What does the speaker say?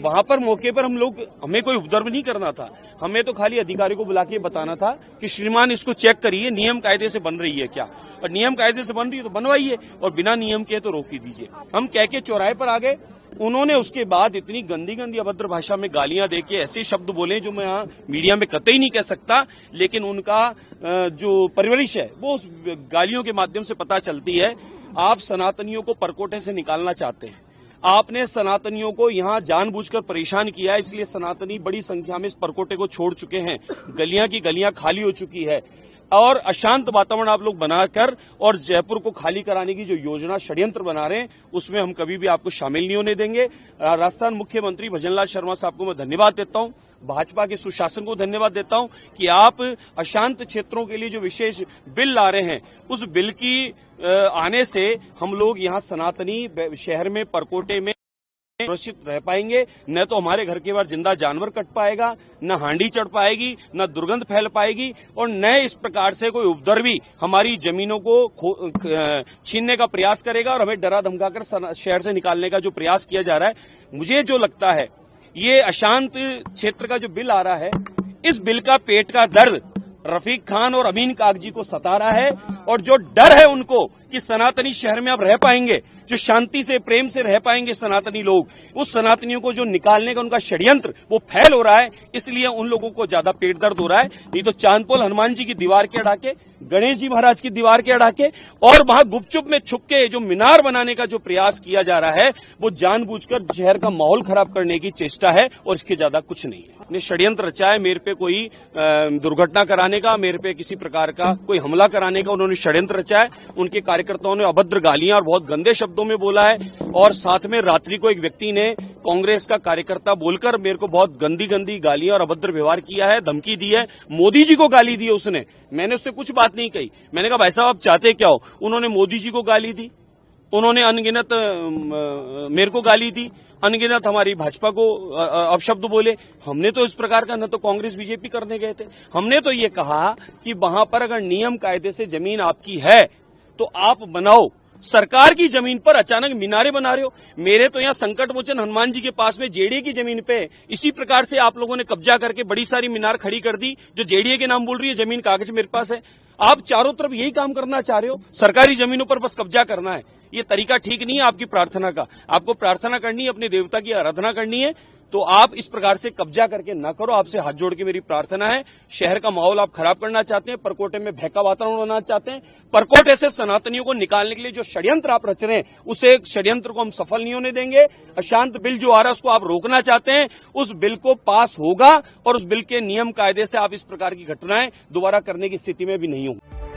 वहां पर मौके पर हमें कोई उपद्रव नहीं करना था, हमें तो खाली अधिकारी को बुला के बताना था कि श्रीमान इसको चेक करिए नियम कायदे से बन रही है क्या, और नियम कायदे से बन रही है तो बनवाइए और बिना नियम के तो रोक ही दीजिए। हम कह के चौराहे पर आ गए, उन्होंने उसके बाद इतनी गंदी गंदी अभद्र भाषा में गालियां देके ऐसे शब्द बोले जो मैं यहाँ मीडिया में कतई नहीं कह सकता, लेकिन उनका जो परवरिश है वो उस गालियों के माध्यम से पता चलती है। आप सनातनियों को परकोटे से निकालना चाहते हैं, आपने सनातनियों को यहाँ जानबूझकर परेशान किया है, इसलिए सनातनी बड़ी संख्या में इस परकोटे को छोड़ चुके हैं, गलियां की गलियां खाली हो चुकी है और अशांत वातावरण आप लोग बनाकर और जयपुर को खाली कराने की जो योजना षड्यंत्र बना रहे हैं उसमें हम कभी भी आपको शामिल नहीं होने देंगे। राजस्थान मुख्यमंत्री भजनलाल शर्मा साहब को मैं धन्यवाद देता हूं, भाजपा के सुशासन को धन्यवाद देता हूं कि आप अशांत क्षेत्रों के लिए जो विशेष बिल ला रहे हैं उस बिल की आने से हम लोग यहाँ सनातनी शहर में परकोटे में सुरक्षित रह पाएंगे, न तो हमारे घर के बाहर जिंदा जानवर कट पाएगा, न हांडी चढ़ पाएगी, न दुर्गंध फैल पाएगी और न इस प्रकार से कोई उपद्रवी हमारी जमीनों को छीनने का प्रयास करेगा और हमें डरा धमकाकर शहर से निकालने का जो प्रयास किया जा रहा है। मुझे जो लगता है ये अशांत क्षेत्र का जो बिल आ रहा है, इस बिल का पेट का दर्द रफीक खान और अमीन कागजी को सता रहा है और जो डर है उनको कि सनातनी शहर में अब रह पाएंगे, जो शांति से प्रेम से रह पाएंगे सनातनी लोग, उस सनातनियों को जो निकालने का उनका षड्यंत्र वो फैल हो रहा है, इसलिए उन लोगों को ज्यादा पेट दर्द हो रहा है। नहीं तो चांदपोल हनुमान जी की दीवार के अड़ा के, गणेश जी महाराज की दीवार के अड़ा के और वहां गुपचुप में छुप के जो मीनार बनाने का जो प्रयास किया जा रहा है वो जानबूझकर शहर का माहौल खराब करने की चेष्टा है और इसके ज्यादा कुछ नहीं है। ने षड्यंत्र रचा है मेरे पे कोई दुर्घटना कराने का, मेरे पे किसी प्रकार का कोई हमला कराने का उन्होंने षड्यंत्र रचा है। उनके कार्यकर्ताओं ने अभद्र गालियां और बहुत गंदे शब्दों में बोला है और साथ में रात्रि को एक व्यक्ति ने कांग्रेस का कार्यकर्ता बोलकर मेरे को बहुत गंदी गंदी गालियां और अभद्र व्यवहार किया है, धमकी दी है। मोदी जी को गाली दी है उसने, मैंने उससे कुछ बात नहीं कही। मैंने कहा भाई साहब आप चाहते क्या हो? उन्होंने मोदी जी को गाली दी, उन्होंने अनगिनत मेरे को गाली दी, अनगिनत हमारी भाजपा को अपशब्द बोले। हमने तो इस प्रकार का न तो कांग्रेस बीजेपी करने गए थे, हमने तो ये कहा कि वहां पर अगर नियम कायदे से जमीन आपकी है तो आप बनाओ। सरकार की जमीन पर अचानक मीनारे बना रहे हो। मेरे तो यहाँ संकट मोचन हनुमान जी के पास में जेडीए की जमीन पे इसी प्रकार से आप लोगों ने कब्जा करके बड़ी सारी मीनार खड़ी कर दी जो जेडीए के नाम बोल रही है। जमीन कागज मेरे पास है। आप चारों तरफ यही काम करना चाह रहे हो, सरकारी जमीनों पर बस कब्जा करना है। ये तरीका ठीक नहीं है आपकी प्रार्थना का। आपको प्रार्थना करनी है, अपने देवता की आराधना करनी है, तो आप इस प्रकार से कब्जा करके न करो। आपसे हाथ जोड़ के मेरी प्रार्थना है। शहर का माहौल आप खराब करना चाहते हैं, परकोटे में भय का वातावरण बनाना चाहते हैं, परकोटे से सनातनियों को निकालने के लिए जो षड्यंत्र आप रच रहे हैं उसे षड्यंत्र को हम सफल नहीं होने देंगे। अशांत बिल जो आ रहा है उसको आप रोकना चाहते हैं, उस बिल को पास होगा और उस बिल के नियम कायदे से आप इस प्रकार की घटनाएं दोबारा करने की स्थिति में भी नहीं होंगे।